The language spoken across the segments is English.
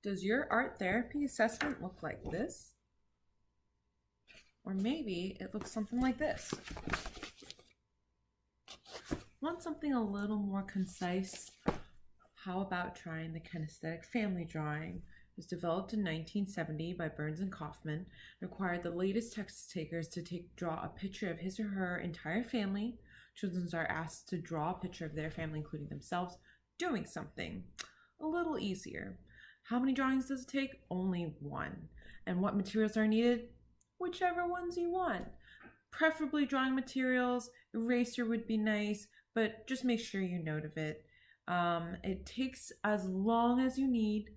Does your art therapy assessment look like this? Or maybe it looks something like this. Want something a little more concise? How about trying the kinesthetic family drawing? It was developed in 1970 by Burns and Kaufman. It required the latest test takers to draw a picture of his or her entire family. Children are asked to draw a picture of their family, including themselves, doing something. A little easier. How many drawings does it take? Only one. And what materials are needed? Whichever ones you want. Preferably drawing materials. Eraser would be nice, but just make sure you note of it. It takes as long as you need.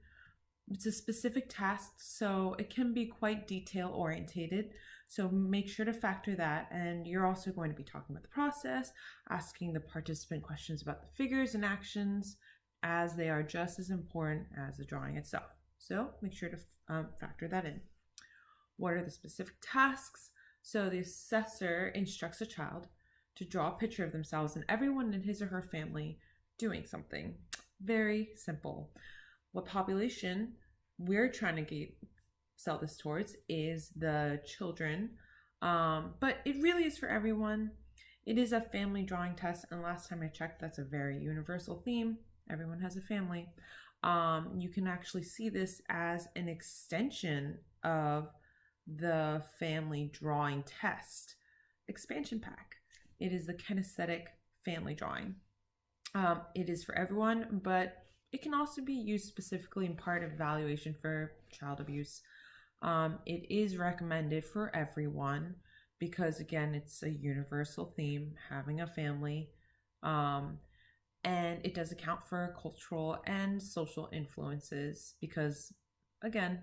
It's a specific task, so it can be quite detail orientated. So make sure to factor that. And you're also going to be talking about the process, asking the participant questions about the figures and actions, as they are just as important as the drawing itself. So make sure to factor that in. What are the specific tasks? So the assessor instructs a child to draw a picture of themselves and everyone in his or her family doing something. Very simple. What population we're trying to sell this towards is the children, but it really is for everyone. It is a family drawing test, and last time I checked, that's a very universal theme. Everyone has a family. You can actually see this as an extension of the family drawing test expansion pack. It is the kinesthetic family drawing. It is for everyone, but it can also be used specifically in part of evaluation for child abuse. It is recommended for everyone because, again, it's a universal theme, having a family, and it does account for cultural and social influences because, again,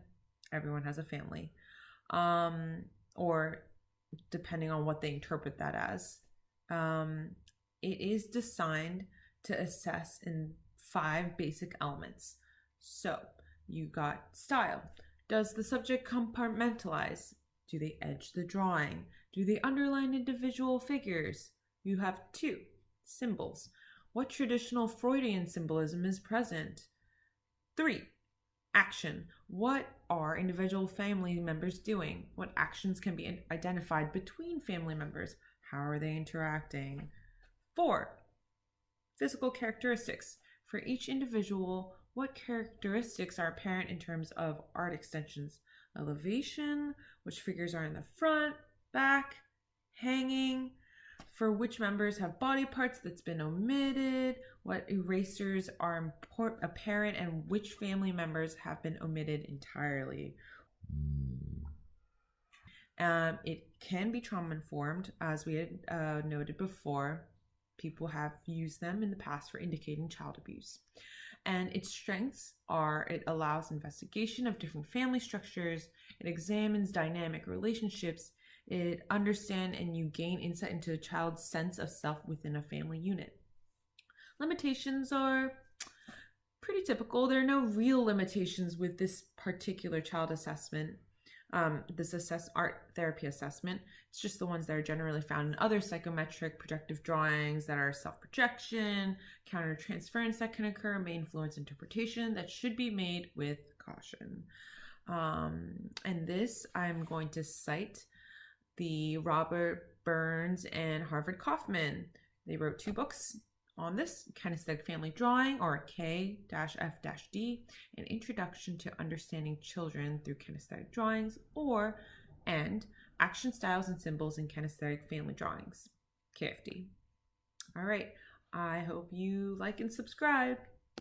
everyone has a family, or depending on what they interpret that as. It is designed to assess in 5 basic elements. So you got style. Does the subject compartmentalize? Do they edge the drawing? Do they underline individual figures? You have 2, symbols. What traditional Freudian symbolism is present? 3, action. What are individual family members doing? What actions can be identified between family members? How are they interacting? 4, physical characteristics. For each individual, what characteristics are apparent in terms of art extensions? Elevation, which figures are in the front, back, hanging, for which members have body parts that's been omitted, what erasers are apparent, and which family members have been omitted entirely. It can be trauma-informed, as we had noted before. People have used them in the past for indicating child abuse. And its strengths are it allows investigation of different family structures, it examines dynamic relationships, it understands and you gain insight into a child's sense of self within a family unit. Limitations are pretty typical. There are no real limitations with this particular child assessment. This art therapy assessment. It's just the ones that are generally found in other psychometric projective drawings that are self-projection, counter-transference that can occur, may influence interpretation that should be made with caution. And this, I'm going to cite the Robert Burns and Harvard Kaufman. They wrote 2 books on this, Kinesthetic Family Drawing, or K-F-D, An Introduction to Understanding Children Through Kinesthetic Drawings, and Action Styles and Symbols in Kinesthetic Family Drawings, KFD. All right, I hope you like and subscribe.